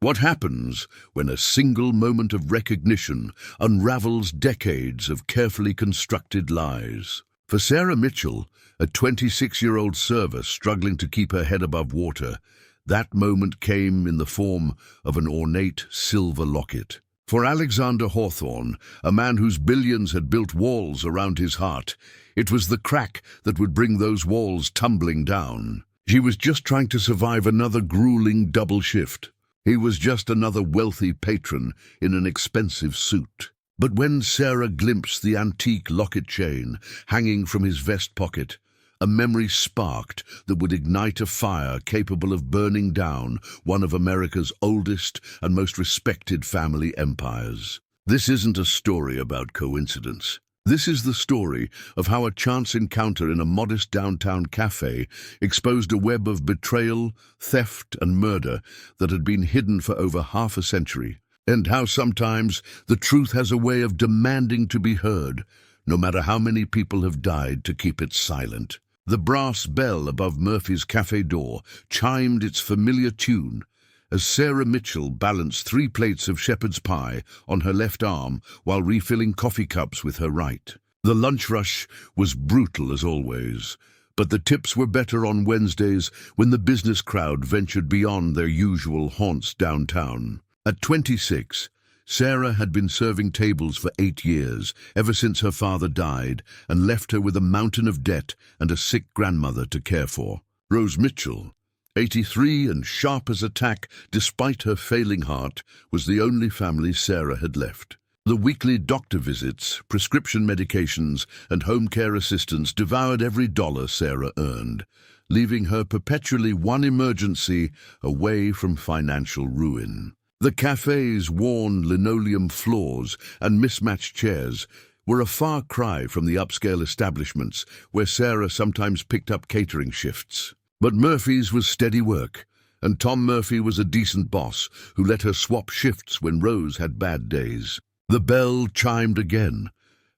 What happens when a single moment of recognition unravels decades of carefully constructed lies? For Sarah Mitchell, a 26-year-old server struggling to keep her head above water, that moment came in the form of an ornate silver locket. For Alexander Hawthorne, a man whose billions had built walls around his heart, it was the crack that would bring those walls tumbling down. She was just trying to survive another grueling double shift. He was just another wealthy patron in an expensive suit. But when Sarah glimpsed the antique locket chain hanging from his vest pocket, a memory sparked that would ignite a fire capable of burning down one of America's oldest and most respected family empires. This isn't a story about coincidence. This is the story of how a chance encounter in a modest downtown café exposed a web of betrayal, theft, and murder that had been hidden for over half a century, and how sometimes the truth has a way of demanding to be heard, no matter how many people have died to keep it silent. The brass bell above Murphy's cafe door chimed its familiar tune as Sarah Mitchell balanced 3 plates of shepherd's pie on her left arm while refilling coffee cups with her right. The lunch rush was brutal as always, but the tips were better on Wednesdays when the business crowd ventured beyond their usual haunts downtown. At 26, Sarah had been serving tables for 8 years, ever since her father died and left her with a mountain of debt and a sick grandmother to care for. Rose Mitchell, 83 and sharp as a tack despite her failing heart, was the only family Sarah had left. The weekly doctor visits, prescription medications, and home care assistance devoured every dollar Sarah earned, leaving her perpetually one emergency away from financial ruin. The cafe's worn linoleum floors and mismatched chairs were a far cry from the upscale establishments where Sarah sometimes picked up catering shifts. But Murphy's was steady work, and Tom Murphy was a decent boss who let her swap shifts when Rose had bad days. The bell chimed again,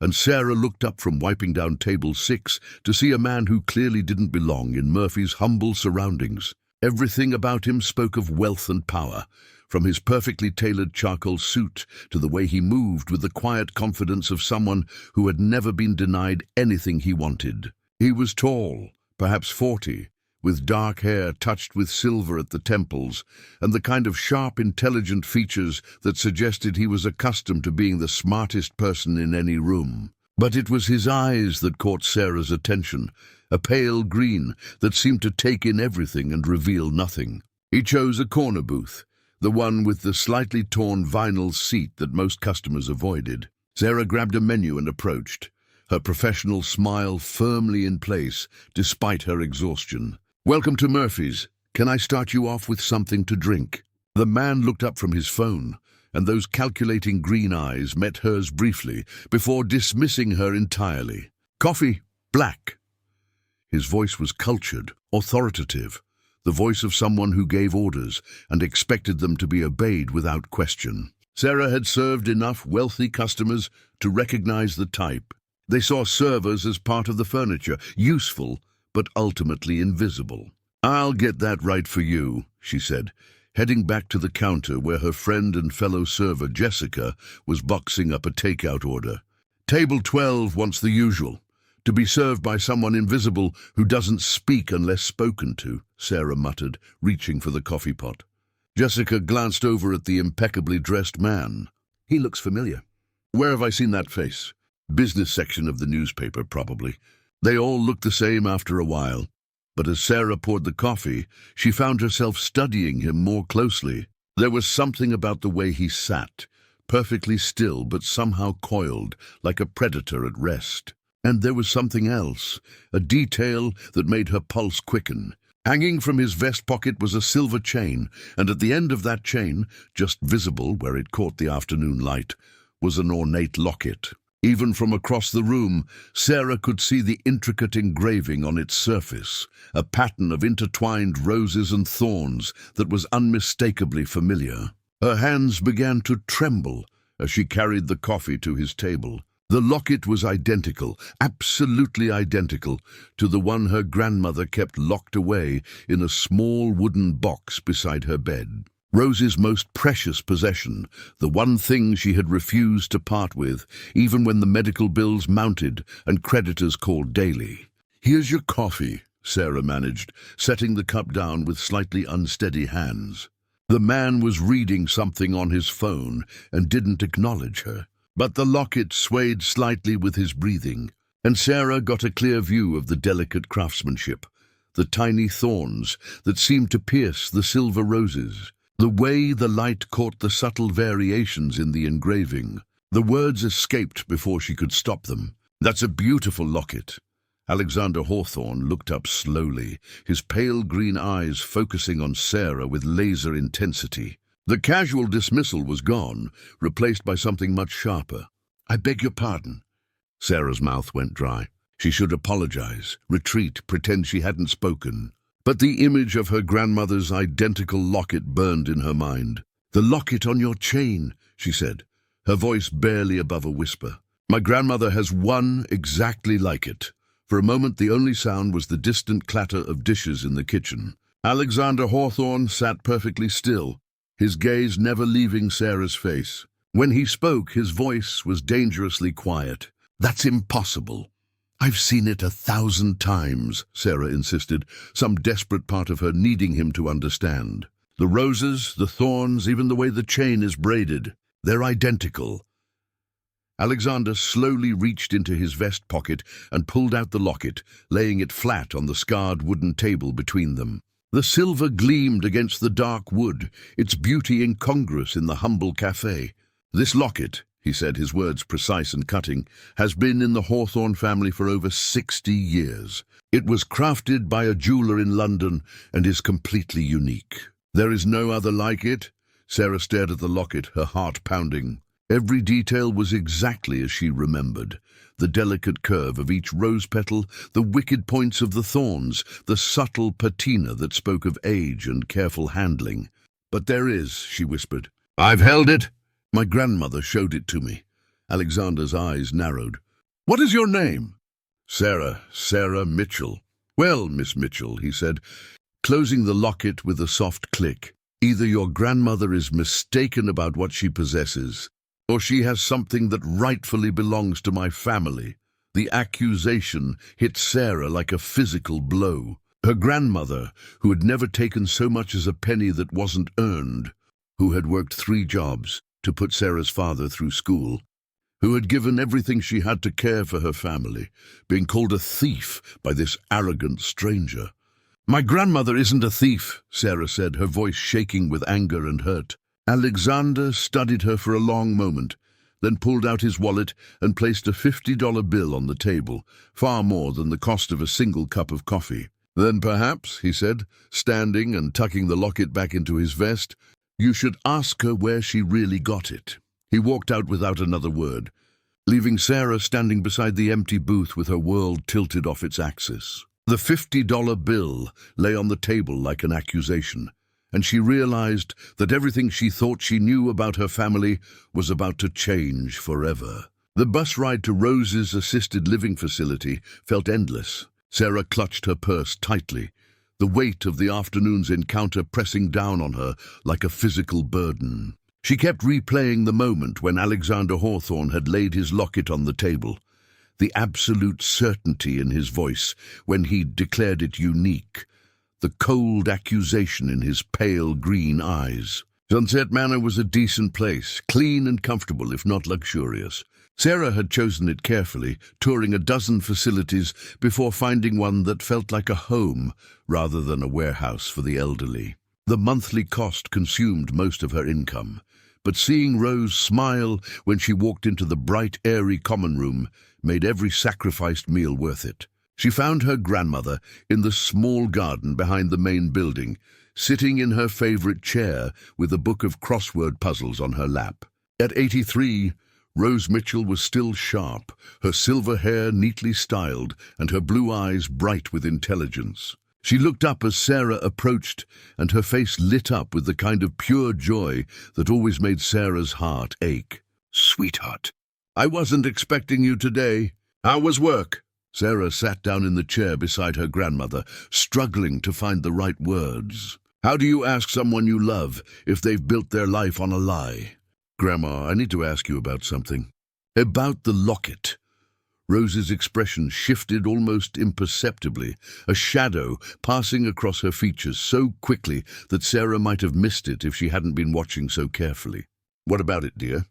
and Sarah looked up from wiping down table 6 to see a man who clearly didn't belong in Murphy's humble surroundings. Everything about him spoke of wealth and power, from his perfectly tailored charcoal suit to the way he moved with the quiet confidence of someone who had never been denied anything he wanted. He was tall, perhaps 40, with dark hair touched with silver at the temples, and the kind of sharp, intelligent features that suggested he was accustomed to being the smartest person in any room. But it was his eyes that caught Sarah's attention, a pale green that seemed to take in everything and reveal nothing. He chose a corner booth, the one with the slightly torn vinyl seat that most customers avoided. Sarah grabbed a menu and approached, her professional smile firmly in place despite her exhaustion. "Welcome to Murphy's. Can I start you off with something to drink?" The man looked up from his phone, and those calculating green eyes met hers briefly before dismissing her entirely. "Coffee, black." His voice was cultured, authoritative, the voice of someone who gave orders and expected them to be obeyed without question. Sarah had served enough wealthy customers to recognize the type. They saw servers as part of the furniture, useful, but ultimately invisible. "I'll get that right for you," she said, heading back to the counter where her friend and fellow server Jessica was boxing up a takeout order. "Table 12 wants the usual. To be served by someone invisible who doesn't speak unless spoken to," Sarah muttered, reaching for the coffee pot. Jessica glanced over at the impeccably dressed man. "He looks familiar. Where have I seen that face?" "Business section of the newspaper, probably." They all looked the same after a while, but as Sarah poured the coffee, she found herself studying him more closely. There was something about the way he sat, perfectly still but somehow coiled, like a predator at rest. And there was something else, a detail that made her pulse quicken. Hanging from his vest pocket was a silver chain, and at the end of that chain, just visible where it caught the afternoon light, was an ornate locket. Even from across the room, Sarah could see the intricate engraving on its surface, a pattern of intertwined roses and thorns that was unmistakably familiar. Her hands began to tremble as she carried the coffee to his table. The locket was identical, absolutely identical, to the one her grandmother kept locked away in a small wooden box beside her bed. Rose's most precious possession, the one thing she had refused to part with, even when the medical bills mounted and creditors called daily. "Here's your coffee," Sarah managed, setting the cup down with slightly unsteady hands. The man was reading something on his phone and didn't acknowledge her. But the locket swayed slightly with his breathing, and Sarah got a clear view of the delicate craftsmanship, the tiny thorns that seemed to pierce the silver roses, the way the light caught the subtle variations in the engraving. The words escaped before she could stop them. "That's a beautiful locket." Alexander Hawthorne looked up slowly, his pale green eyes focusing on Sarah with laser intensity. The casual dismissal was gone, replaced by something much sharper. "I beg your pardon." Sarah's mouth went dry. She should apologize, retreat, pretend she hadn't spoken. But the image of her grandmother's identical locket burned in her mind. "The locket on your chain," she said, her voice barely above a whisper. "My grandmother has one exactly like it." For a moment, the only sound was the distant clatter of dishes in the kitchen. Alexander Hawthorne sat perfectly still, his gaze never leaving Sarah's face. When he spoke, his voice was dangerously quiet. "That's impossible." "I've seen it 1,000 times, Sarah insisted, some desperate part of her needing him to understand. "The roses, the thorns, even the way the chain is braided, they're identical." Alexander slowly reached into his vest pocket and pulled out the locket, laying it flat on the scarred wooden table between them. The silver gleamed against the dark wood, its beauty incongruous in the humble café. "This locket," he said, his words precise and cutting, "has been in the Hawthorne family for over 60 years. It was crafted by a jeweler in London and is completely unique." "There is no other like it?" Sarah stared at the locket, her heart pounding. Every detail was exactly as she remembered. The delicate curve of each rose petal, the wicked points of the thorns, the subtle patina that spoke of age and careful handling. "But there is," she whispered. "I've held it. My grandmother showed it to me." Alexander's eyes narrowed. "What is your name?" Sarah Mitchell." "Well, Miss Mitchell," he said, closing the locket with a soft click, "either your grandmother is mistaken about what she possesses, or she has something that rightfully belongs to my family." The accusation hit Sarah like a physical blow. Her grandmother, who had never taken so much as a penny that wasn't earned, who had worked 3 jobs to put Sarah's father through school, who had given everything she had to care for her family, being called a thief by this arrogant stranger. "My grandmother isn't a thief," Sarah said, her voice shaking with anger and hurt. Alexander studied her for a long moment, then pulled out his wallet and placed a $50 bill on the table, far more than the cost of a single cup of coffee. "Then perhaps," he said, standing and tucking the locket back into his vest, "you should ask her where she really got it." He walked out without another word, leaving Sarah standing beside the empty booth with her world tilted off its axis. The $50 bill lay on the table like an accusation, and she realized that everything she thought she knew about her family was about to change forever. The bus ride to Rose's assisted living facility felt endless. Sarah clutched her purse tightly, the weight of the afternoon's encounter pressing down on her like a physical burden. She kept replaying the moment when Alexander Hawthorne had laid his locket on the table, the absolute certainty in his voice when he'd declared it unique, the cold accusation in his pale green eyes. Sunset Manor was a decent place, clean and comfortable, if not luxurious. Sarah had chosen it carefully, touring a dozen facilities before finding one that felt like a home rather than a warehouse for the elderly. The monthly cost consumed most of her income, but seeing Rose smile when she walked into the bright, airy common room made every sacrificed meal worth it. She found her grandmother in the small garden behind the main building, sitting in her favorite chair with a book of crossword puzzles on her lap. At 83, Rose Mitchell was still sharp, her silver hair neatly styled and her blue eyes bright with intelligence. She looked up as Sarah approached, and her face lit up with the kind of pure joy that always made Sarah's heart ache. "Sweetheart, I wasn't expecting you today. How was work?" Sarah sat down in the chair beside her grandmother, struggling to find the right words. How do you ask someone you love if they've built their life on a lie? Grandma, I need to ask you about something. About the locket. Rose's expression shifted almost imperceptibly, a shadow passing across her features so quickly that Sarah might have missed it if she hadn't been watching so carefully. What about it, dear?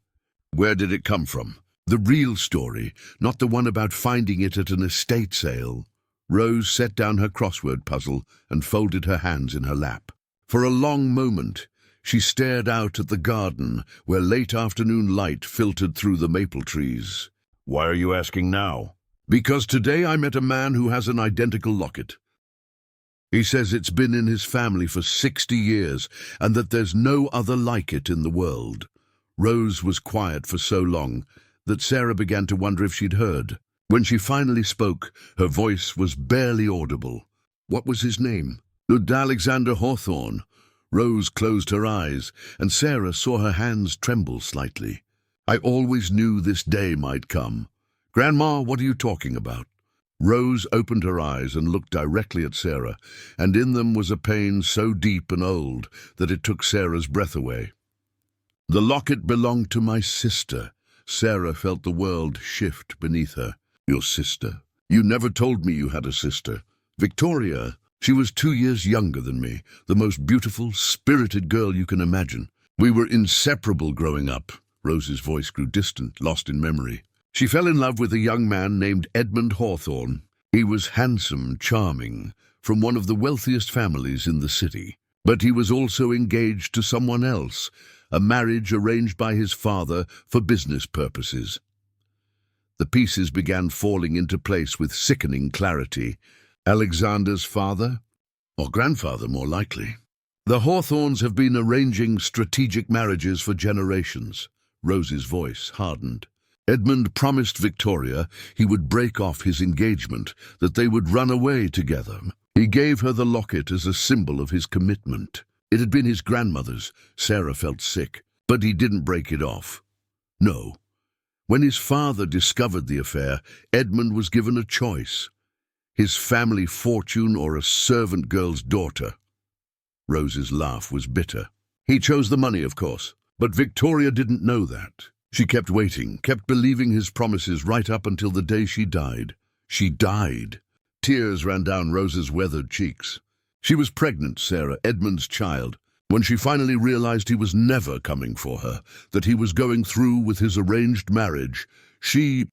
Where did it come from? The real story, not the one about finding it at an estate sale. Rose set down her crossword puzzle and folded her hands in her lap. For a long moment, she stared out at the garden where late afternoon light filtered through the maple trees. Why are you asking now? Because today I met a man who has an identical locket. He says it's been in his family for 60 years and that there's no other like it in the world. Rose was quiet for so long that Sarah began to wonder if she'd heard. When she finally spoke, her voice was barely audible. What was his name? Alexander Hawthorne. Rose closed her eyes, and Sarah saw her hands tremble slightly. I always knew this day might come. Grandma, what are you talking about? Rose opened her eyes and looked directly at Sarah, and in them was a pain so deep and old that it took Sarah's breath away. The locket belonged to my sister. Sarah felt the world shift beneath her. Your sister? You never told me you had a sister. Victoria. She was 2 years younger than me, the most beautiful, spirited girl you can imagine. We were inseparable growing up. Rose's voice grew distant, lost in memory. She fell in love with a young man named Edmund Hawthorne. He was handsome, charming, from one of the wealthiest families in the city. But he was also engaged to someone else, a marriage arranged by his father for business purposes. The pieces began falling into place with sickening clarity. Alexander's father, or grandfather more likely. The Hawthornes have been arranging strategic marriages for generations. Rose's voice hardened. Edmund promised Victoria he would break off his engagement, that they would run away together. He gave her the locket as a symbol of his commitment. It had been his grandmother's. Sarah felt sick, but he didn't break it off. No. When his father discovered the affair, Edmund was given a choice. His family fortune or a servant girl's daughter. Rose's laugh was bitter. He chose the money, of course. But Victoria didn't know that. She kept waiting, kept believing his promises right up until the day she died. She died. Tears ran down Rose's weathered cheeks. She was pregnant, Sarah, Edmund's child, when she finally realized he was never coming for her, that he was going through with his arranged marriage. She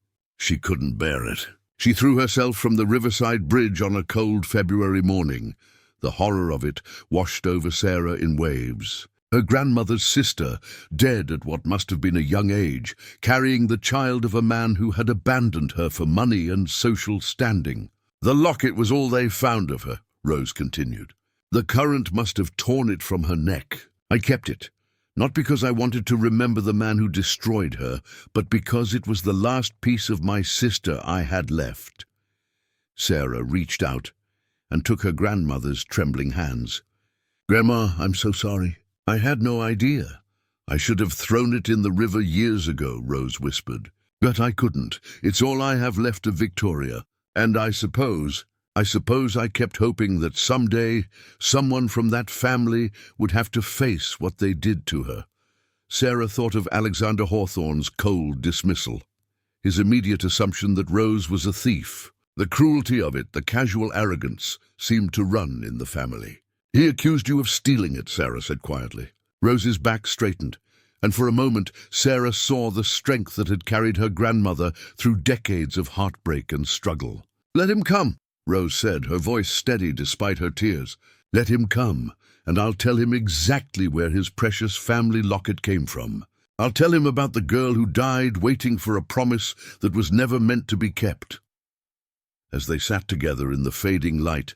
couldn't bear it. She threw herself from the riverside bridge on a cold February morning. The horror of it washed over Sarah in waves. Her grandmother's sister, dead at what must have been a young age, carrying the child of a man who had abandoned her for money and social standing. The locket was all they found of her, Rose continued. The current must have torn it from her neck. I kept it, not because I wanted to remember the man who destroyed her, but because it was the last piece of my sister I had left. Sarah reached out and took her grandmother's trembling hands. Grandma, I'm so sorry. I had no idea. I should have thrown it in the river years ago, Rose whispered. But I couldn't. It's all I have left of Victoria. And I suppose I kept hoping that someday someone from that family would have to face what they did to her. Sarah thought of Alexander Hawthorne's cold dismissal, his immediate assumption that Rose was a thief. The cruelty of it, the casual arrogance, seemed to run in the family. He accused you of stealing it, Sarah said quietly. Rose's back straightened, and for a moment Sarah saw the strength that had carried her grandmother through decades of heartbreak and struggle. Let him come, Rose said, her voice steady despite her tears. Let him come, and I'll tell him exactly where his precious family locket came from. I'll tell him about the girl who died waiting for a promise that was never meant to be kept. As they sat together in the fading light,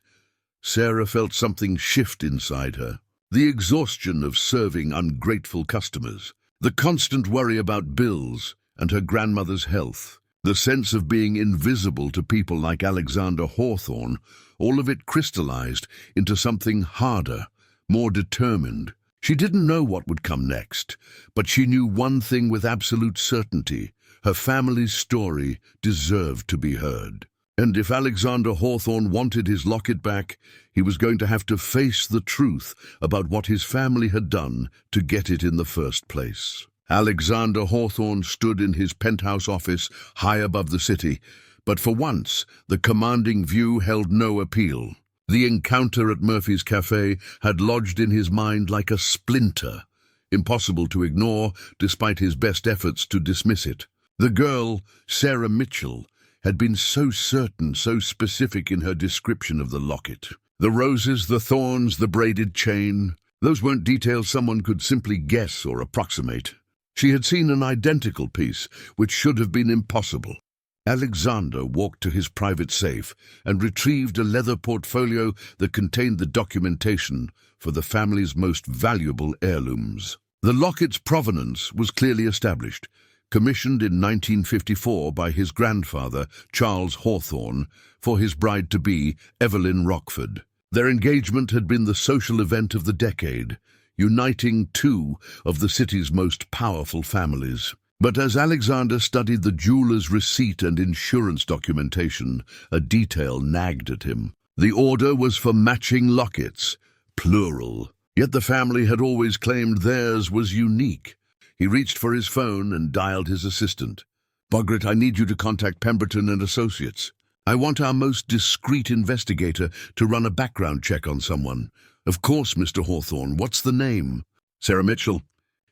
Sarah felt something shift inside her. The exhaustion of serving ungrateful customers, the constant worry about bills and her grandmother's health, the sense of being invisible to people like Alexander Hawthorne, all of it crystallized into something harder, more determined. She didn't know what would come next, but she knew one thing with absolute certainty. Her family's story deserved to be heard. And if Alexander Hawthorne wanted his locket back, he was going to have to face the truth about what his family had done to get it in the first place. Alexander Hawthorne stood in his penthouse office high above the city, but for once the commanding view held no appeal. The encounter at Murphy's Café had lodged in his mind like a splinter, impossible to ignore despite his best efforts to dismiss it. The girl, Sarah Mitchell, had been so certain, so specific in her description of the locket. The roses, the thorns, the braided chain, those weren't details someone could simply guess or approximate. She had seen an identical piece, which should have been impossible. Alexander walked to his private safe and retrieved a leather portfolio that contained the documentation for the family's most valuable heirlooms. The locket's provenance was clearly established, commissioned in 1954 by his grandfather, Charles Hawthorne, for his bride-to-be, Evelyn Rockford. Their engagement had been the social event of the decade, uniting two of the city's most powerful families. But as Alexander studied the jeweler's receipt and insurance documentation, a detail nagged at him. The order was for matching lockets, plural. Yet the family had always claimed theirs was unique. He reached for his phone and dialed his assistant. "Bogart, I need you to contact Pemberton and Associates. I want our most discreet investigator to run a background check on someone." "Of course, Mr. Hawthorne. What's the name?" "Sarah Mitchell.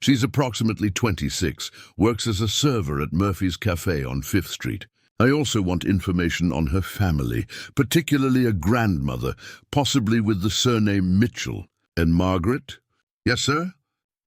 She's approximately 26, works as a server at Murphy's Café on 5th Street. I also want information on her family, particularly a grandmother, possibly with the surname Mitchell." "And Margaret?" "Yes, sir."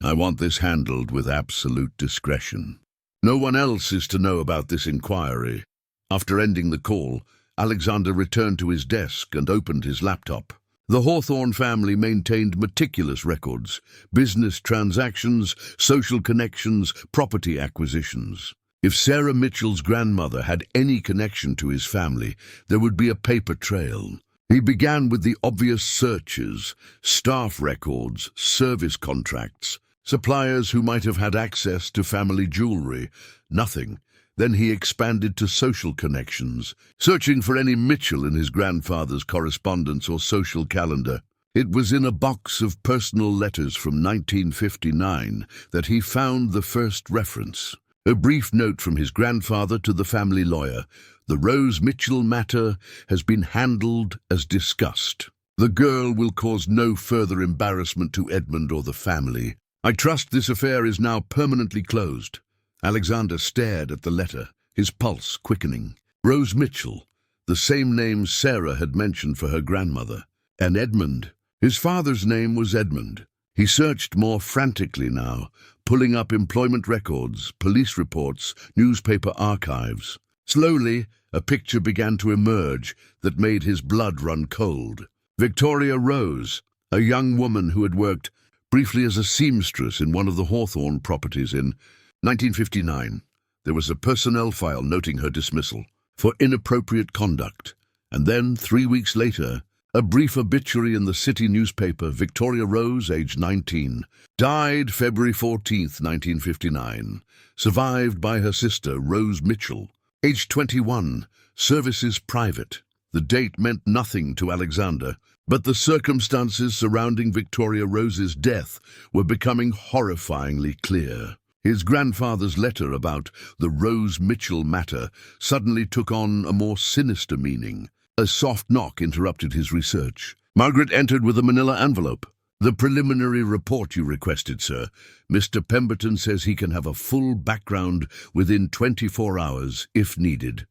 "I want this handled with absolute discretion. No one else is to know about this inquiry." After ending the call, Alexander returned to his desk and opened his laptop. The Hawthorne family maintained meticulous records, business transactions, social connections, property acquisitions. If Sarah Mitchell's grandmother had any connection to his family, there would be a paper trail. He began with the obvious searches: staff records, service contracts, suppliers who might have had access to family jewelry. Nothing. Then he expanded to social connections, searching for any Mitchell in his grandfather's correspondence or social calendar. It was in a box of personal letters from 1959 that he found the first reference. A brief note from his grandfather to the family lawyer: "The Rose Mitchell matter has been handled as discussed. The girl will cause no further embarrassment to Edmund or the family. I trust this affair is now permanently closed." Alexander stared at the letter, his pulse quickening. Rose Mitchell, the same name Sarah had mentioned for her grandmother. And Edmund. His father's name was Edmund. He searched more frantically now, pulling up employment records, police reports, newspaper archives. Slowly, a picture began to emerge that made his blood run cold. Victoria Rose, a young woman who had worked briefly as a seamstress in one of the Hawthorne properties in 1959. There was a personnel file noting her dismissal for inappropriate conduct. And then, 3 weeks later, a brief obituary in the city newspaper: Victoria Rose, age 19, died February 14th, 1959, survived by her sister, Rose Mitchell, age 21, services private. The date meant nothing to Alexander, but the circumstances surrounding Victoria Rose's death were becoming horrifyingly clear. His grandfather's letter about the Rose Mitchell matter suddenly took on a more sinister meaning. A soft knock interrupted his research. Margaret entered with a manila envelope. "The preliminary report you requested, sir. Mr. Pemberton says he can have a full background within 24 hours, if needed."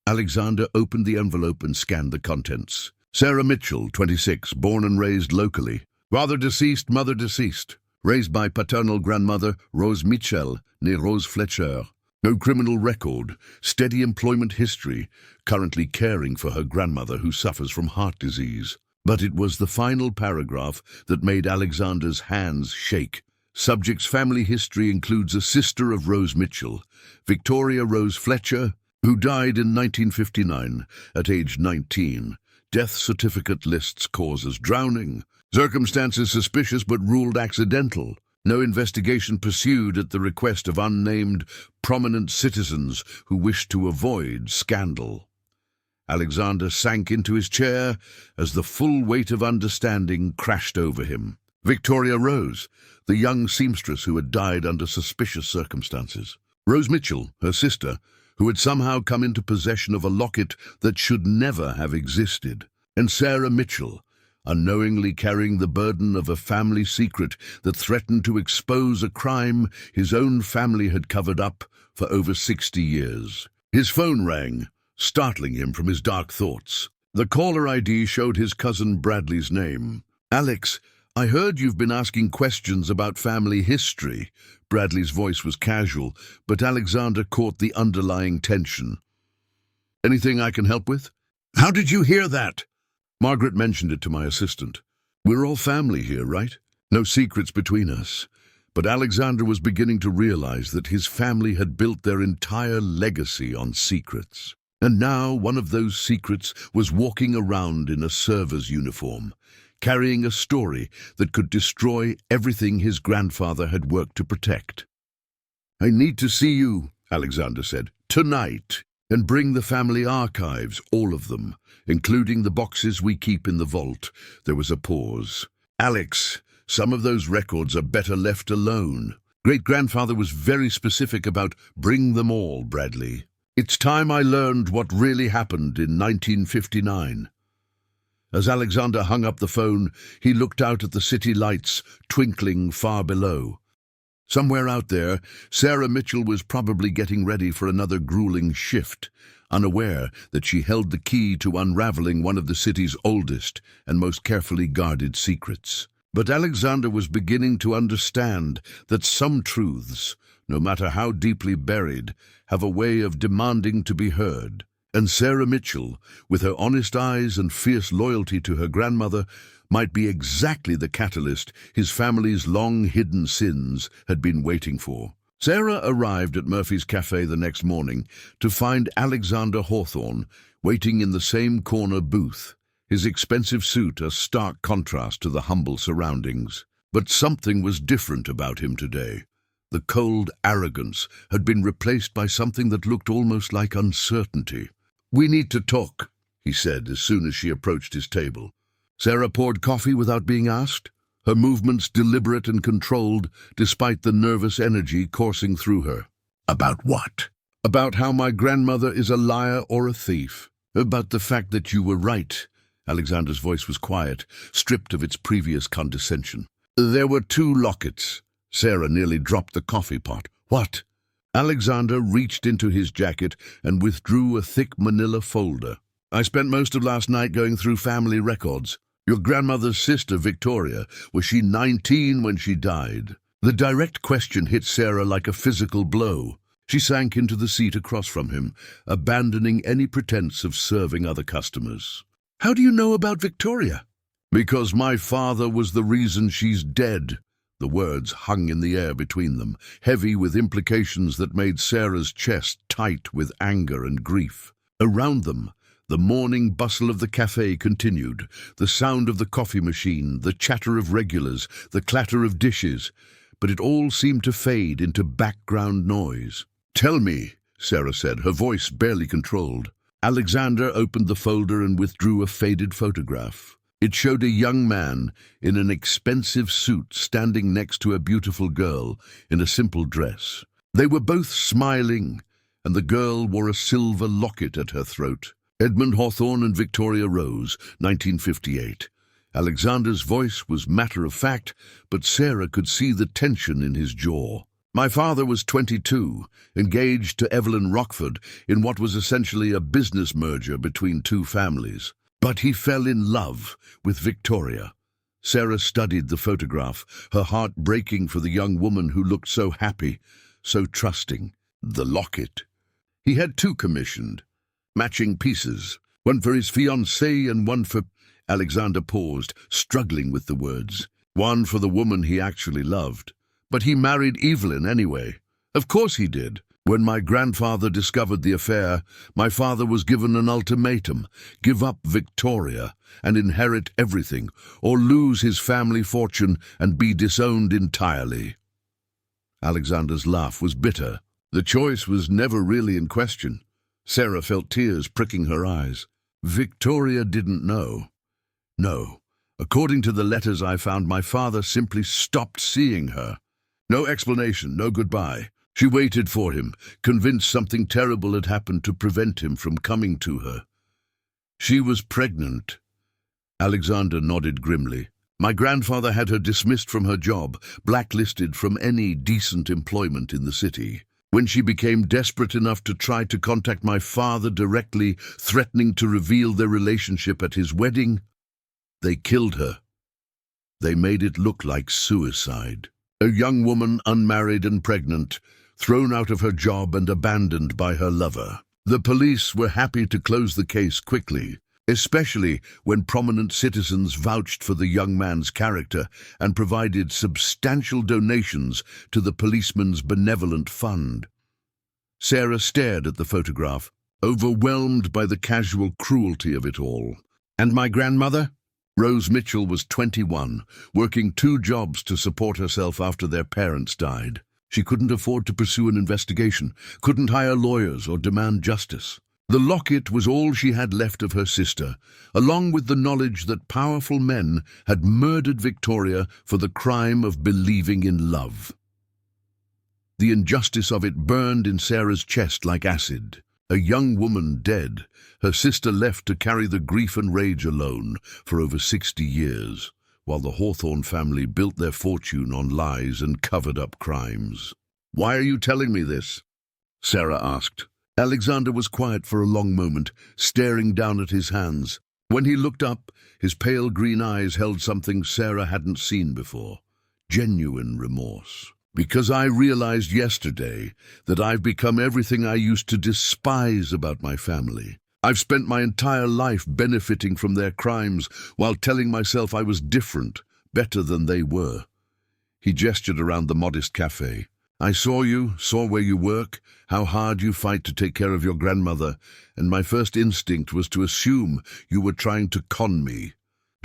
Alexander opened the envelope and scanned the contents. Sarah Mitchell, 26, born and raised locally. Father deceased, mother deceased. Raised by paternal grandmother Rose Mitchell, née Rose Fletcher. No criminal record, steady employment history, currently caring for her grandmother who suffers from heart disease. But it was the final paragraph that made Alexander's hands shake. Subject's family history includes a sister of Rose Mitchell, Victoria Rose Fletcher, who died in 1959 at age 19. Death certificate lists cause as drowning. Circumstances suspicious but ruled accidental. No investigation pursued at the request of unnamed prominent citizens who wished to avoid scandal. Alexander sank into his chair as the full weight of understanding crashed over him. Victoria Rose, the young seamstress who had died under suspicious circumstances. Rose Mitchell, her sister, who had somehow come into possession of a locket that should never have existed. And Sarah Mitchell, unknowingly carrying the burden of a family secret that threatened to expose a crime his own family had covered up for over 60 years. His phone rang, startling him from his dark thoughts. The caller ID showed his cousin Bradley's name. "Alex, I heard you've been asking questions about family history." Bradley's voice was casual, but Alexander caught the underlying tension. "Anything I can help with?" "How did you hear that?" "Margaret mentioned it to my assistant. We're all family here, right? No secrets between us." But Alexander was beginning to realize that his family had built their entire legacy on secrets. And now one of those secrets was walking around in a server's uniform, carrying a story that could destroy everything his grandfather had worked to protect. "I need to see you," Alexander said, "tonight, and bring the family archives, all of them, including the boxes we keep in the vault." There was a pause. "Alex, some of those records are better left alone. Great-grandfather was very specific about bring them all, Bradley. It's time I learned what really happened in 1959. As Alexander hung up the phone, he looked out at the city lights twinkling far below. Somewhere out there, Sarah Mitchell was probably getting ready for another grueling shift, unaware that she held the key to unraveling one of the city's oldest and most carefully guarded secrets. But Alexander was beginning to understand that some truths, no matter how deeply buried, have a way of demanding to be heard. And Sarah Mitchell, with her honest eyes and fierce loyalty to her grandmother, might be exactly the catalyst his family's long-hidden sins had been waiting for. Sarah arrived at Murphy's Café the next morning to find Alexander Hawthorne waiting in the same corner booth, his expensive suit a stark contrast to the humble surroundings. But something was different about him today. The cold arrogance had been replaced by something that looked almost like uncertainty. "We need to talk," he said as soon as she approached his table. Sarah poured coffee without being asked, her movements deliberate and controlled despite the nervous energy coursing through her. "About what?" "About how my grandmother is a liar or a thief. About the fact that you were right." Alexander's voice was quiet, stripped of its previous condescension. "There were 2 lockets." Sarah nearly dropped the coffee pot. "What?" Alexander reached into his jacket and withdrew a thick manila folder. "I spent most of last night going through family records. Your grandmother's sister, Victoria, was she 19 when she died?" The direct question hit Sarah like a physical blow. She sank into the seat across from him, abandoning any pretense of serving other customers. "How do you know about Victoria?" "Because my father was the reason she's dead." The words hung in the air between them, heavy with implications that made Sarah's chest tight with anger and grief. Around them, the morning bustle of the café continued, the sound of the coffee machine, the chatter of regulars, the clatter of dishes, but it all seemed to fade into background noise. "Tell me," Sarah said, her voice barely controlled. Alexander opened the folder and withdrew a faded photograph. It showed a young man in an expensive suit standing next to a beautiful girl in a simple dress. They were both smiling, and the girl wore a silver locket at her throat. Edmund Hawthorne and Victoria Rose, 1958. Alexander's voice was matter-of-fact, but Sarah could see the tension in his jaw. "My father was 22, engaged to Evelyn Rockford in what was essentially a business merger between 2 families. But he fell in love with Victoria." Sarah studied the photograph, her heart breaking for the young woman who looked so happy, so trusting. The locket. He had 2 commissioned, matching pieces, one for his fiancée and one for... Alexander paused, struggling with the words. "One for the woman he actually loved. But he married Evelyn anyway." "Of course he did. When my grandfather discovered the affair, my father was given an ultimatum: give up Victoria and inherit everything, or lose his family fortune and be disowned entirely." Alexander's laugh was bitter. The choice was never really in question. Sarah felt tears pricking her eyes. Victoria didn't know. No. According to the letters I found, my father simply stopped seeing her. No explanation, no goodbye. She waited for him, convinced something terrible had happened to prevent him from coming to her. She was pregnant. Alexander nodded grimly. My grandfather had her dismissed from her job, blacklisted from any decent employment in the city. When she became desperate enough to try to contact my father directly, threatening to reveal their relationship at his wedding, they killed her. They made it look like suicide. A young woman, unmarried and pregnant, thrown out of her job and abandoned by her lover. The police were happy to close the case quickly, especially when prominent citizens vouched for the young man's character and provided substantial donations to the policeman's benevolent fund. Sarah stared at the photograph, overwhelmed by the casual cruelty of it all. And my grandmother? Rose Mitchell was 21, working 2 jobs to support herself after their parents died. She couldn't afford to pursue an investigation, couldn't hire lawyers or demand justice. The locket was all she had left of her sister, along with the knowledge that powerful men had murdered Victoria for the crime of believing in love. The injustice of it burned in Sarah's chest like acid. A young woman dead, her sister left to carry the grief and rage alone for over 60 years, while the Hawthorne family built their fortune on lies and covered-up crimes. "Why are you telling me this?" Sarah asked. Alexander was quiet for a long moment, staring down at his hands. When he looked up, his pale green eyes held something Sarah hadn't seen before: genuine remorse. "Because I realized yesterday that I've become everything I used to despise about my family. I've spent my entire life benefiting from their crimes while telling myself I was different, better than they were." He gestured around the modest café. "I saw you, saw where you work, how hard you fight to take care of your grandmother, and my first instinct was to assume you were trying to con me,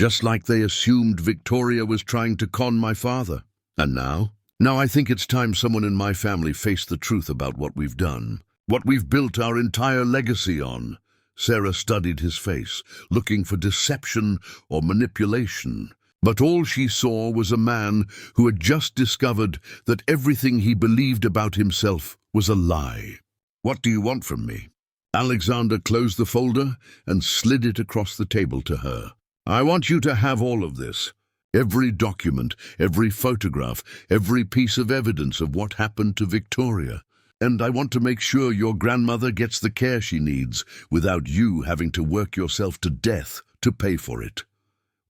just like they assumed Victoria was trying to con my father. And now? Now I think it's time someone in my family faced the truth about what we've done, what we've built our entire legacy on." Sarah studied his face, looking for deception or manipulation. But all she saw was a man who had just discovered that everything he believed about himself was a lie. "What do you want from me?" Alexander closed the folder and slid it across the table to her. "I want you to have all of this. Every document, every photograph, every piece of evidence of what happened to Victoria. And I want to make sure your grandmother gets the care she needs without you having to work yourself to death to pay for it."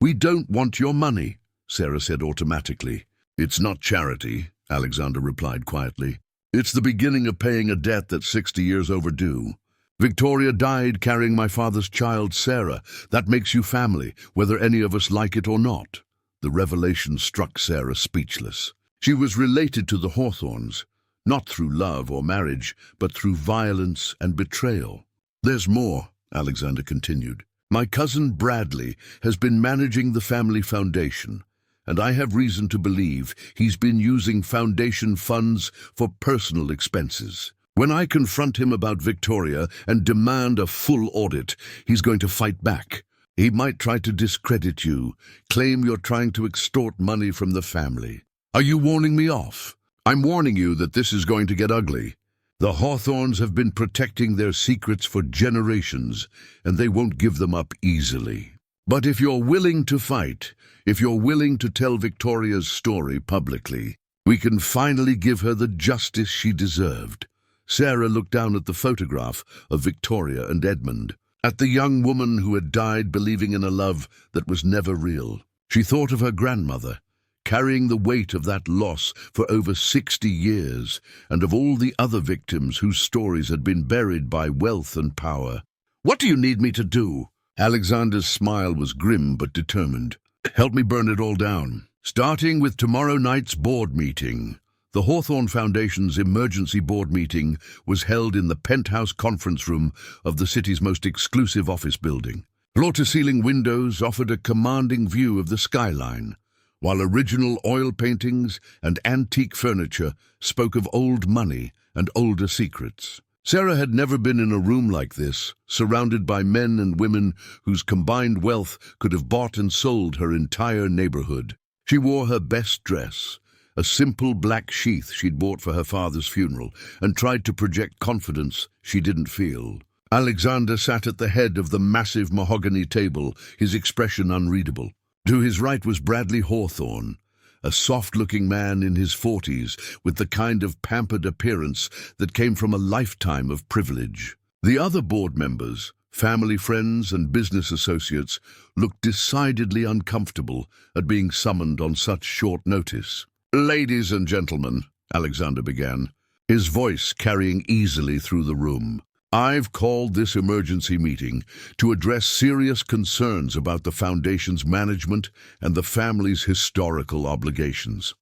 "We don't want your money," Sarah said automatically. "It's not charity," Alexander replied quietly. "It's the beginning of paying a debt that's 60 years overdue. Victoria died carrying my father's child, Sarah. That makes you family, whether any of us like it or not." The revelation struck Sarah speechless. She was related to the Hawthornes, not through love or marriage, but through violence and betrayal. "There's more," Alexander continued. "My cousin Bradley has been managing the family foundation, and I have reason to believe he's been using foundation funds for personal expenses. When I confront him about Victoria and demand a full audit, he's going to fight back. He might try to discredit you, claim you're trying to extort money from the family. Are you warning me off? I'm warning you that this is going to get ugly. The Hawthornes have been protecting their secrets for generations, and they won't give them up easily. But if you're willing to fight, if you're willing to tell Victoria's story publicly, we can finally give her the justice she deserved." Sarah looked down at the photograph of Victoria and Edmund, at the young woman who had died believing in a love that was never real. She thought of her grandmother, carrying the weight of that loss for over 60 years, and of all the other victims whose stories had been buried by wealth and power. "What do you need me to do?" Alexander's smile was grim but determined. "Help me burn it all down. Starting with tomorrow night's board meeting." The Hawthorne Foundation's emergency board meeting was held in the penthouse conference room of the city's most exclusive office building. Floor-to-ceiling windows offered a commanding view of the skyline, while original oil paintings and antique furniture spoke of old money and older secrets. Sarah had never been in a room like this, surrounded by men and women whose combined wealth could have bought and sold her entire neighborhood. She wore her best dress, a simple black sheath she'd bought for her father's funeral, and tried to project confidence she didn't feel. Alexander sat at the head of the massive mahogany table, his expression unreadable. To his right was Bradley Hawthorne, a soft-looking man in his 40s with the kind of pampered appearance that came from a lifetime of privilege. The other board members, family friends and business associates, looked decidedly uncomfortable at being summoned on such short notice. "Ladies and gentlemen," Alexander began, his voice carrying easily through the room, "I've called this emergency meeting to address serious concerns about the Foundation's management and the family's historical obligations."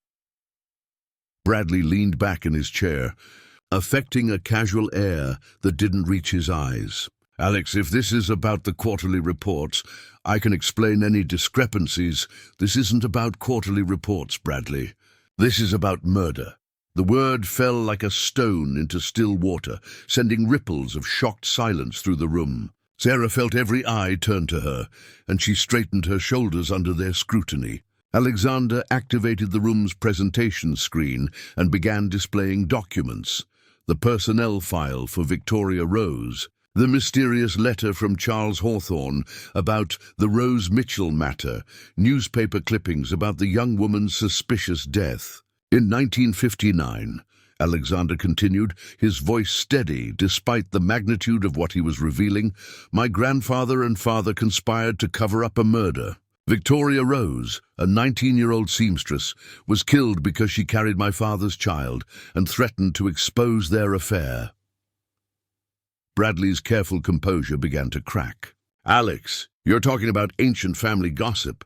Bradley leaned back in his chair, affecting a casual air that didn't reach his eyes. "Alex, if this is about the quarterly reports, I can explain any discrepancies. This isn't about quarterly reports, Bradley. This is about murder." The word fell like a stone into still water, sending ripples of shocked silence through the room. Sarah felt every eye turn to her, and she straightened her shoulders under their scrutiny. Alexander activated the room's presentation screen and began displaying documents: the personnel file for Victoria Rose, the mysterious letter from Charles Hawthorne about the Rose Mitchell matter, newspaper clippings about the young woman's suspicious death. "In 1959, Alexander continued, his voice steady despite the magnitude of what he was revealing, "my grandfather and father conspired to cover up a murder. Victoria Rose, a 19-year-old seamstress, was killed because she carried my father's child and threatened to expose their affair." Bradley's careful composure began to crack. "Alex, you're talking about ancient family gossip.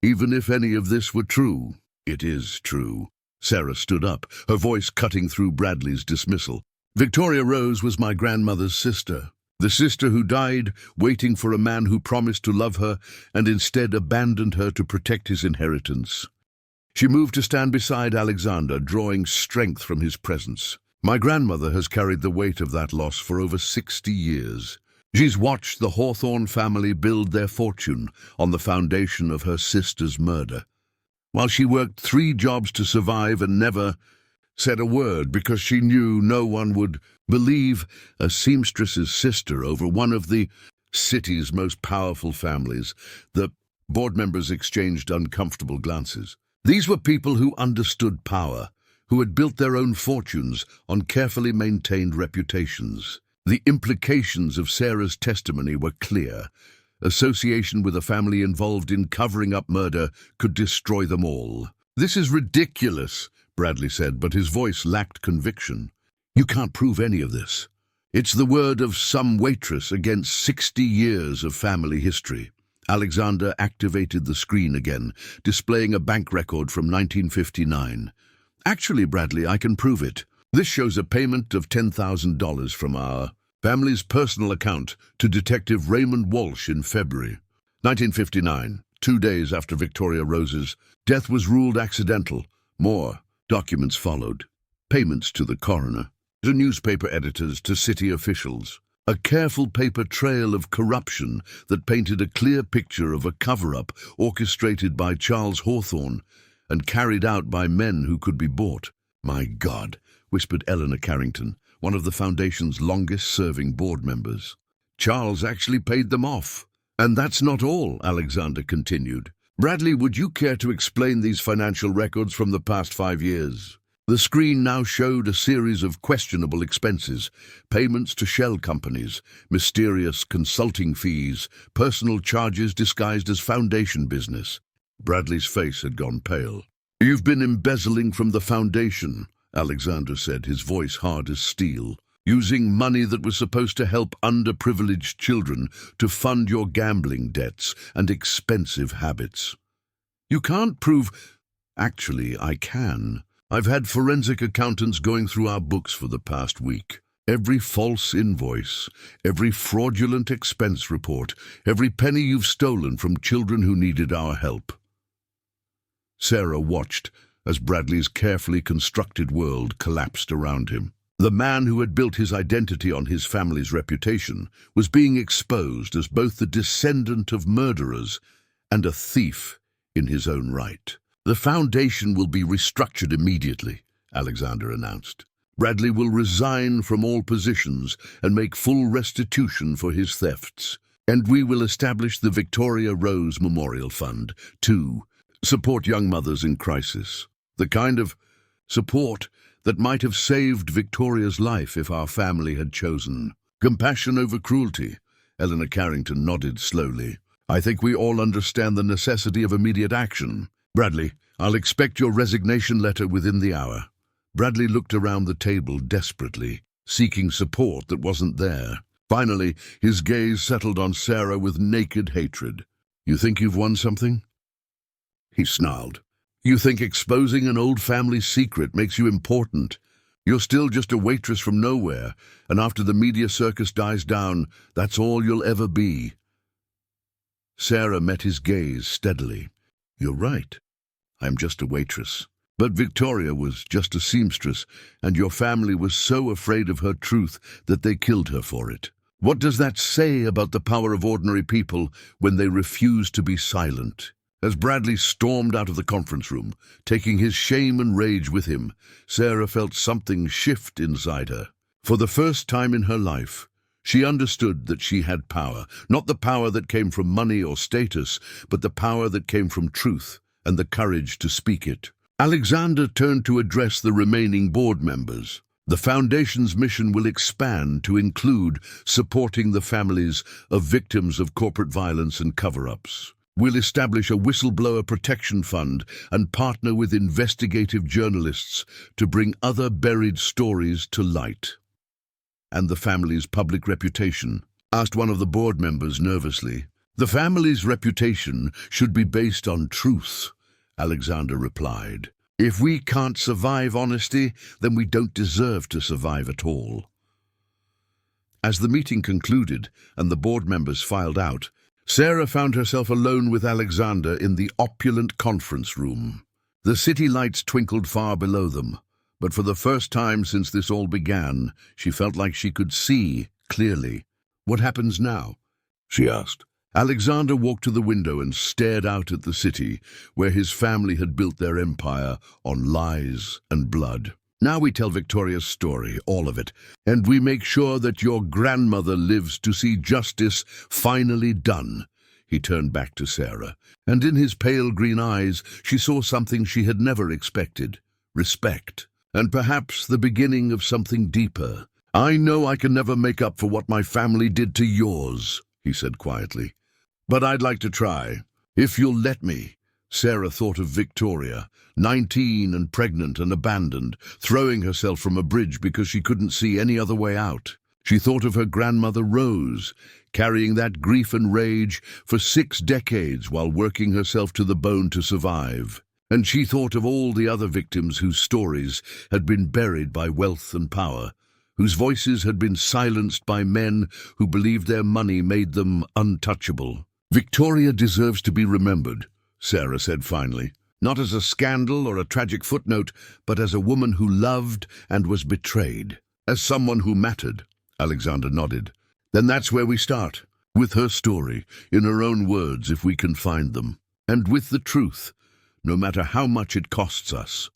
Even if any of this were true, it is true." Sarah stood up, her voice cutting through Bradley's dismissal. "Victoria Rose was my grandmother's sister, the sister who died waiting for a man who promised to love her and instead abandoned her to protect his inheritance." She moved to stand beside Alexander, drawing strength from his presence. "My grandmother has carried the weight of that loss for over 60 years. She's watched the Hawthorne family build their fortune on the foundation of her sister's murder, while she worked 3 jobs to survive and never said a word because she knew no one would believe a seamstress's sister over one of the city's most powerful families." The board members exchanged uncomfortable glances. These were people who understood power, who had built their own fortunes on carefully maintained reputations. The implications of Sarah's testimony were clear. Association with a family involved in covering up murder could destroy them all. "This is ridiculous," Bradley said, but his voice lacked conviction. "You can't prove any of this. It's the word of some waitress against 60 years of family history." Alexander activated the screen again, displaying a bank record from 1959. "Actually, Bradley, I can prove it. This shows a payment of $10,000 from our family's personal account to Detective Raymond Walsh in February 1959, 2 days after Victoria Rose's death was ruled accidental. More documents followed. Payments to the coroner, to newspaper editors, to city officials. A careful paper trail of corruption that painted a clear picture of a cover-up orchestrated by Charles Hawthorne and carried out by men who could be bought. "My God," whispered Eleanor Carrington, one of the Foundation's longest-serving board members. "Charles actually paid them off." "And that's not all," Alexander continued. "Bradley, would you care to explain these financial records from the past 5 years?" The screen now showed a series of questionable expenses: payments to shell companies, mysterious consulting fees, personal charges disguised as Foundation business. Bradley's face had gone pale. "You've been embezzling from the Foundation," Alexander said, his voice hard as steel, "using money that was supposed to help underprivileged children to fund your gambling debts and expensive habits." "You can't prove—" "Actually, I can. I've had forensic accountants going through our books for the past week. Every false invoice, every fraudulent expense report, every penny you've stolen from children who needed our help." Sarah watched as Bradley's carefully constructed world collapsed around him. The man who had built his identity on his family's reputation was being exposed as both the descendant of murderers and a thief in his own right. "The foundation will be restructured immediately," Alexander announced. "Bradley will resign from all positions and make full restitution for his thefts. And we will establish the Victoria Rose Memorial Fund to support young mothers in crisis. The kind of support that might have saved Victoria's life if our family had chosen. Compassion over cruelty." Eleanor Carrington nodded slowly. "I think we all understand the necessity of immediate action. Bradley, I'll expect your resignation letter within the hour." Bradley looked around the table desperately, seeking support that wasn't there. Finally, his gaze settled on Sarah with naked hatred. "You think you've won something?" He snarled. "You think exposing an old family secret makes you important? You're still just a waitress from nowhere, and after the media circus dies down, that's all you'll ever be." Sarah met his gaze steadily. "You're right. I'm just a waitress. But Victoria was just a seamstress, and your family was so afraid of her truth that they killed her for it. What does that say about the power of ordinary people when they refuse to be silent?" As Bradley stormed out of the conference room, taking his shame and rage with him, Sarah felt something shift inside her. For the first time in her life, she understood that she had power, not the power that came from money or status, but the power that came from truth and the courage to speak it. Alexander turned to address the remaining board members. "The Foundation's mission will expand to include supporting the families of victims of corporate violence and cover-ups. We'll establish a whistleblower protection fund and partner with investigative journalists to bring other buried stories to light." "And the family's public reputation?" asked one of the board members nervously. "The family's reputation should be based on truth," Alexander replied. "If we can't survive honesty, then we don't deserve to survive at all." As the meeting concluded and the board members filed out, Sarah found herself alone with Alexander in the opulent conference room. The city lights twinkled far below them, but for the first time since this all began, she felt like she could see clearly. "What happens now?" she asked. Alexander walked to the window and stared out at the city, where his family had built their empire on lies and blood. "Now we tell Victoria's story, all of it, and we make sure that your grandmother lives to see justice finally done." He turned back to Sarah, and in his pale green eyes she saw something she had never expected: respect, and perhaps the beginning of something deeper. "I know I can never make up for what my family did to yours," he said quietly, "but I'd like to try, if you'll let me." Sarah thought of Victoria, 19 and pregnant and abandoned, throwing herself from a bridge because she couldn't see any other way out. She thought of her grandmother Rose, carrying that grief and rage for 6 decades while working herself to the bone to survive. And she thought of all the other victims whose stories had been buried by wealth and power, whose voices had been silenced by men who believed their money made them untouchable. "Victoria deserves to be remembered," Sarah said finally. "Not as a scandal or a tragic footnote, but as a woman who loved and was betrayed. As someone who mattered." Alexander nodded. "Then that's where we start. With her story, in her own words if we can find them. And with the truth, no matter how much it costs us."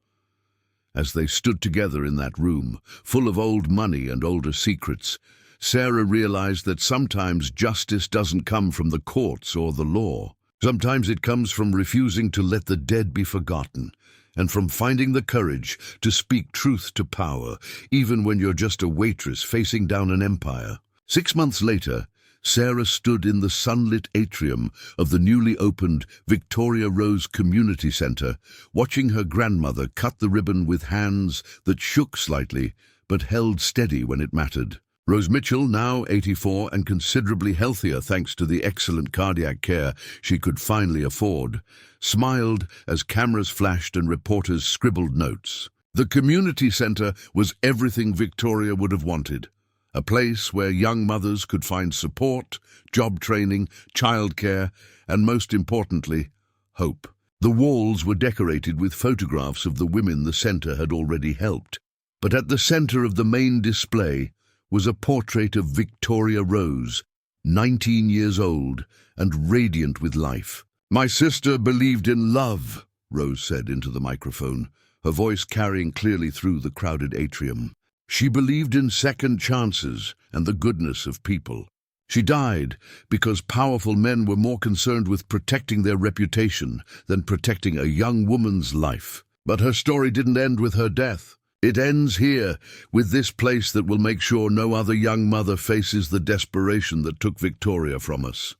As they stood together in that room, full of old money and older secrets, Sarah realized that sometimes justice doesn't come from the courts or the law. Sometimes it comes from refusing to let the dead be forgotten, and from finding the courage to speak truth to power, even when you're just a waitress facing down an empire. 6 months later, Sarah stood in the sunlit atrium of the newly opened Victoria Rose Community Center, watching her grandmother cut the ribbon with hands that shook slightly but held steady when it mattered. Rose Mitchell, now 84 and considerably healthier thanks to the excellent cardiac care she could finally afford, smiled as cameras flashed and reporters scribbled notes. The community center was everything Victoria would have wanted. A place where young mothers could find support, job training, childcare, and most importantly, hope. The walls were decorated with photographs of the women the center had already helped. But at the center of the main display was a portrait of Victoria Rose, 19 years old and radiant with life. "My sister believed in love," Rose said into the microphone, her voice carrying clearly through the crowded atrium. "She believed in second chances and the goodness of people. She died because powerful men were more concerned with protecting their reputation than protecting a young woman's life. But her story didn't end with her death. It ends here, with this place that will make sure no other young mother faces the desperation that took Victoria from us."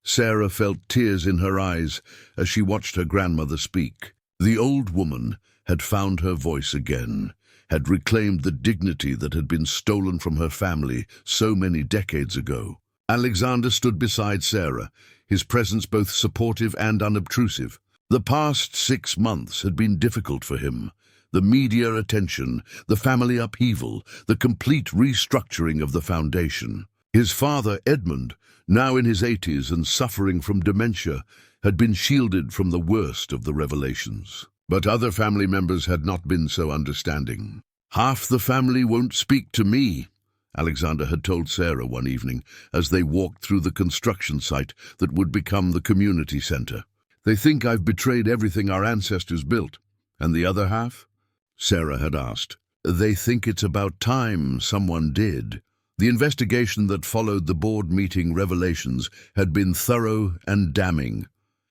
Sarah felt tears in her eyes as she watched her grandmother speak. The old woman had found her voice again, had reclaimed the dignity that had been stolen from her family so many decades ago. Alexander stood beside Sarah, his presence both supportive and unobtrusive. The past 6 months had been difficult for him. The media attention, the family upheaval, the complete restructuring of the foundation. His father, Edmund, now in his 80s and suffering from dementia, had been shielded from the worst of the revelations. But other family members had not been so understanding. "Half the family won't speak to me," Alexander had told Sarah one evening as they walked through the construction site that would become the community center. "They think I've betrayed everything our ancestors built. And the other half?" Sarah had asked. "They think it's about time someone did." The investigation that followed the board meeting revelations had been thorough and damning.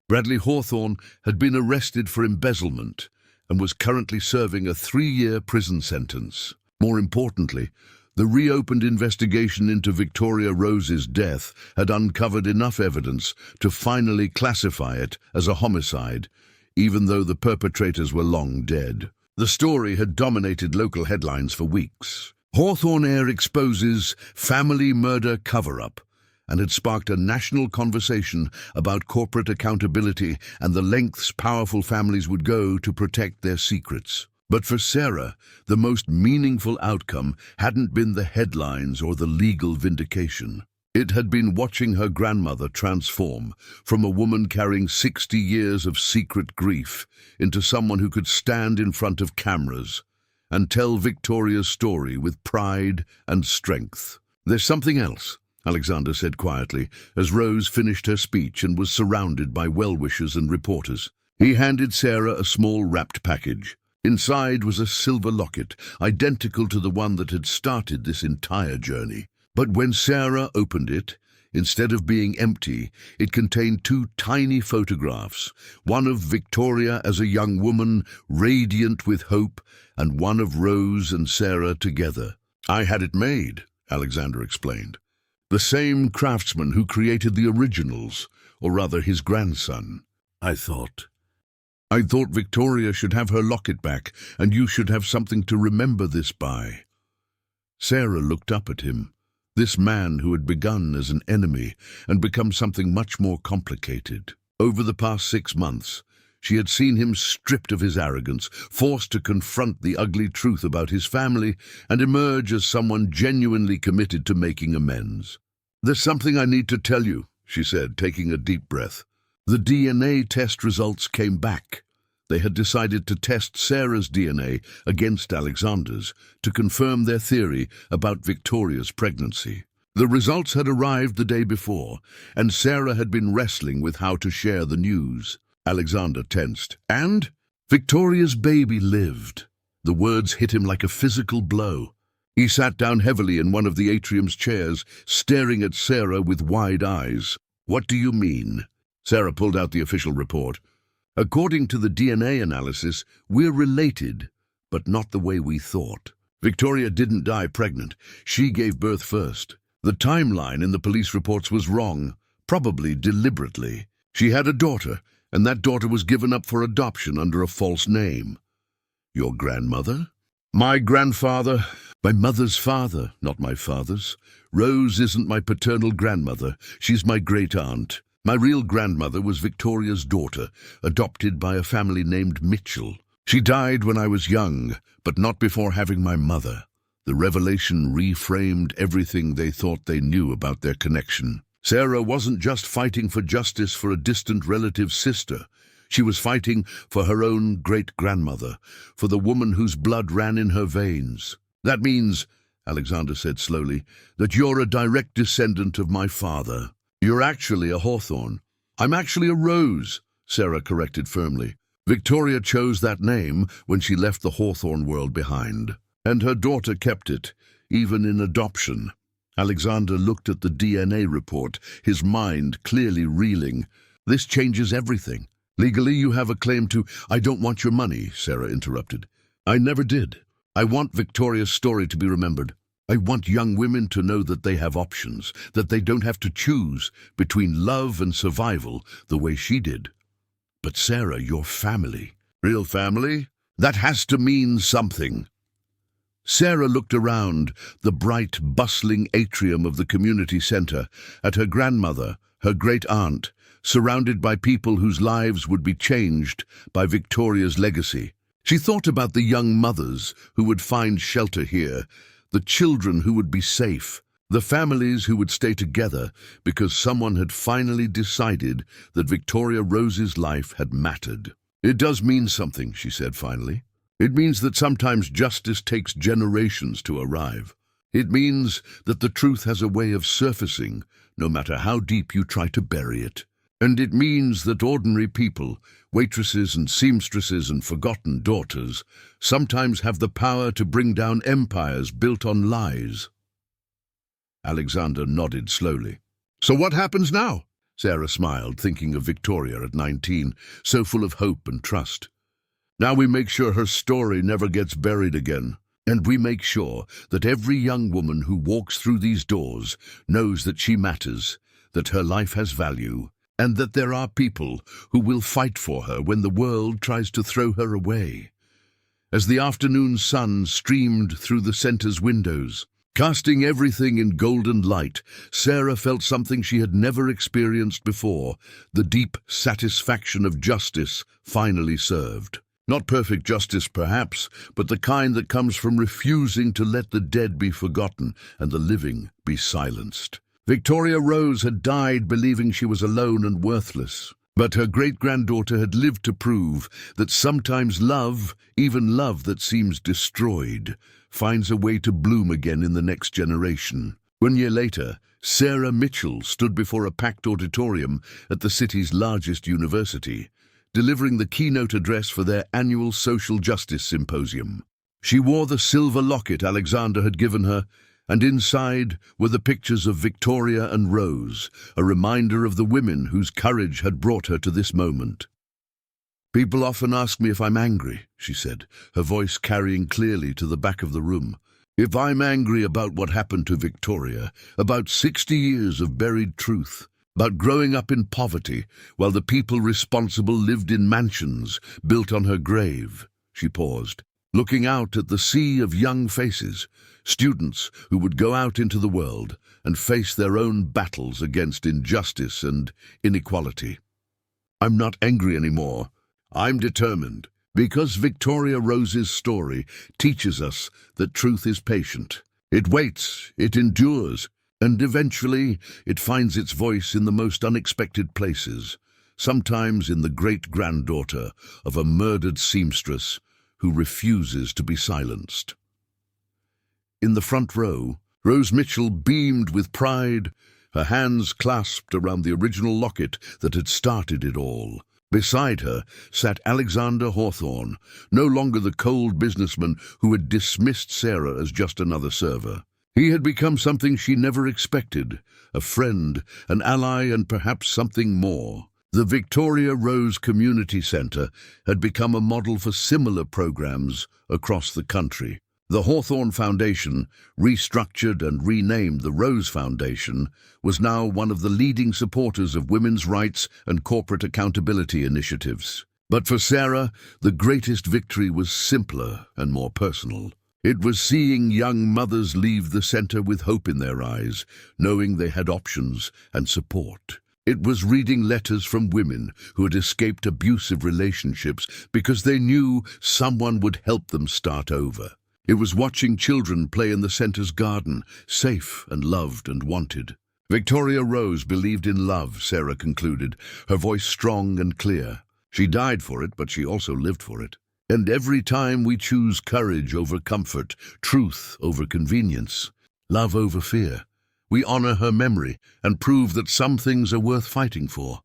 Bradley Hawthorne had been arrested for embezzlement and was currently serving a 3-year prison sentence. More importantly, the reopened investigation into Victoria Rose's death had uncovered enough evidence to finally classify it as a homicide, even though the perpetrators were long dead. The story had dominated local headlines for weeks. Hawthorne Heir exposes family murder cover-up, and had sparked a national conversation about corporate accountability and the lengths powerful families would go to protect their secrets. But for Sarah, the most meaningful outcome hadn't been the headlines or the legal vindication. It had been watching her grandmother transform from a woman carrying 60 years of secret grief into someone who could stand in front of cameras and tell Victoria's story with pride and strength. "There's something else," Alexander said quietly, as Rose finished her speech and was surrounded by well-wishers and reporters. He handed Sarah a small wrapped package. Inside was a silver locket, identical to the one that had started this entire journey. But when Sarah opened it, instead of being empty, it contained 2 tiny photographs, one of Victoria as a young woman, radiant with hope, and one of Rose and Sarah together. "I had it made," Alexander explained. "The same craftsman who created the originals, or rather his grandson. I thought Victoria should have her locket back, and you should have something to remember this by." Sarah looked up at him, this man who had begun as an enemy and become something much more complicated. Over the past 6 months, she had seen him stripped of his arrogance, forced to confront the ugly truth about his family, and emerge as someone genuinely committed to making amends. "There's something I need to tell you," she said, taking a deep breath. "The DNA test results came back. They had decided to test Sarah's DNA against Alexander's to confirm their theory about Victoria's pregnancy. The results had arrived the day before, and Sarah had been wrestling with how to share the news." Alexander tensed. "And Victoria's baby lived." The words hit him like a physical blow. He sat down heavily in one of the atrium's chairs, staring at Sarah with wide eyes. "What do you mean?" Sarah pulled out the official report. "According to the DNA analysis, we're related, but not the way we thought. Victoria didn't die pregnant. She gave birth first. The timeline in the police reports was wrong, probably deliberately. She had a daughter, and that daughter was given up for adoption under a false name." "Your grandmother?" "My grandfather. My mother's father, not my father's. Rose isn't my paternal grandmother. She's my great-aunt. My real grandmother was Victoria's daughter, adopted by a family named Mitchell. She died when I was young, but not before having my mother." The revelation reframed everything they thought they knew about their connection. Sarah wasn't just fighting for justice for a distant relative's sister. She was fighting for her own great-grandmother, for the woman whose blood ran in her veins. "That means," Alexander said slowly, "that you're a direct descendant of my father. You're actually a Hawthorne." "I'm actually a Rose," Sarah corrected firmly. Victoria chose that name when she left the Hawthorne world behind, and her daughter kept it, even in adoption. Alexander looked at the DNA report, his mind clearly reeling. "This changes everything. Legally, you have a claim to—" "I don't want your money," Sarah interrupted. "I never did. I want Victoria's story to be remembered. I want young women to know that they have options, that they don't have to choose between love and survival the way she did." "But Sarah, your family." "Real family? That has to mean something." Sarah looked around the bright, bustling atrium of the community center, at her grandmother, her great-aunt, surrounded by people whose lives would be changed by Victoria's legacy. She thought about the young mothers who would find shelter here, the children who would be safe, the families who would stay together because someone had finally decided that Victoria Rose's life had mattered. "It does mean something," she said finally. "It means that sometimes justice takes generations to arrive. It means that the truth has a way of surfacing, no matter how deep you try to bury it. And it means that ordinary people, waitresses and seamstresses and forgotten daughters, sometimes have the power to bring down empires built on lies." Alexander nodded slowly. "So what happens now?" Sarah smiled, thinking of Victoria at 19, so full of hope and trust. "Now we make sure her story never gets buried again. And we make sure that every young woman who walks through these doors knows that she matters, that her life has value, and that there are people who will fight for her when the world tries to throw her away." As the afternoon sun streamed through the center's windows, casting everything in golden light, Sarah felt something she had never experienced before, the deep satisfaction of justice finally served. Not perfect justice, perhaps, but the kind that comes from refusing to let the dead be forgotten and the living be silenced. Victoria Rose had died believing she was alone and worthless, but her great-granddaughter had lived to prove that sometimes love, even love that seems destroyed, finds a way to bloom again in the next generation. 1 year later, Sarah Mitchell stood before a packed auditorium at the city's largest university, delivering the keynote address for their annual social justice symposium. She wore the silver locket Alexander had given her, and inside were the pictures of Victoria and Rose, a reminder of the women whose courage had brought her to this moment. "People often ask me if I'm angry," she said, her voice carrying clearly to the back of the room. "If I'm angry about what happened to Victoria, about 60 years of buried truth, about growing up in poverty while the people responsible lived in mansions built on her grave." She paused, looking out at the sea of young faces, students who would go out into the world and face their own battles against injustice and inequality. "I'm not angry anymore. I'm determined, because Victoria Rose's story teaches us that truth is patient. It waits, it endures, and eventually it finds its voice in the most unexpected places, sometimes in the great-granddaughter of a murdered seamstress who refuses to be silenced." In the front row, Rose Mitchell beamed with pride, her hands clasped around the original locket that had started it all. Beside her sat Alexander Hawthorne, no longer the cold businessman who had dismissed Sarah as just another server. He had become something she never expected, a friend, an ally, and perhaps something more. The Victoria Rose Community Center had become a model for similar programs across the country. The Hawthorne Foundation, restructured and renamed the Rose Foundation, was now one of the leading supporters of women's rights and corporate accountability initiatives. But for Sarah, the greatest victory was simpler and more personal. It was seeing young mothers leave the center with hope in their eyes, knowing they had options and support. It was reading letters from women who had escaped abusive relationships because they knew someone would help them start over. It was watching children play in the center's garden, safe and loved and wanted. Victoria Rose believed in love, Sarah concluded, her voice strong and clear. She died for it, but she also lived for it. And every time we choose courage over comfort, truth over convenience, love over fear, we honor her memory and prove that some things are worth fighting for.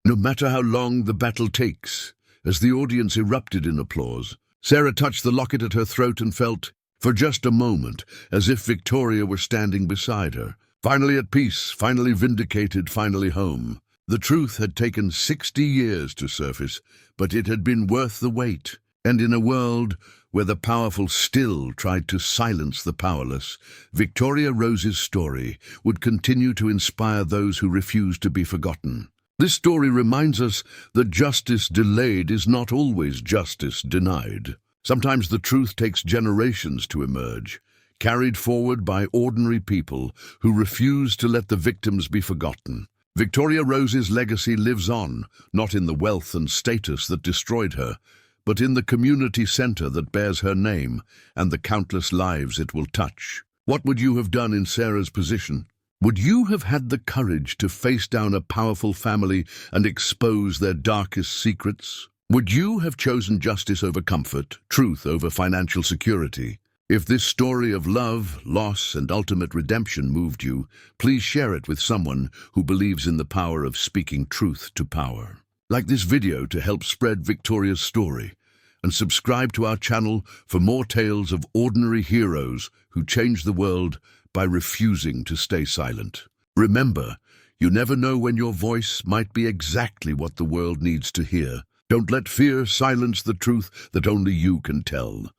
No matter how long the battle takes. As the audience erupted in applause, Sarah touched the locket at her throat and felt, for just a moment, as if Victoria were standing beside her. Finally at peace, finally vindicated, finally home. The truth had taken 60 years to surface, but it had been worth the wait. And in a world where the powerful still tried to silence the powerless, Victoria Rose's story would continue to inspire those who refuse to be forgotten. This story reminds us that justice delayed is not always justice denied. Sometimes the truth takes generations to emerge, carried forward by ordinary people who refuse to let the victims be forgotten. Victoria Rose's legacy lives on, not in the wealth and status that destroyed her, but in the community center that bears her name and the countless lives it will touch. What would you have done in Sarah's position? Would you have had the courage to face down a powerful family and expose their darkest secrets? Would you have chosen justice over comfort, truth over financial security? If this story of love, loss, and ultimate redemption moved you, please share it with someone who believes in the power of speaking truth to power. Like this video to help spread Victoria's story, and subscribe to our channel for more tales of ordinary heroes who changed the world by refusing to stay silent. Remember, you never know when your voice might be exactly what the world needs to hear. Don't let fear silence the truth that only you can tell.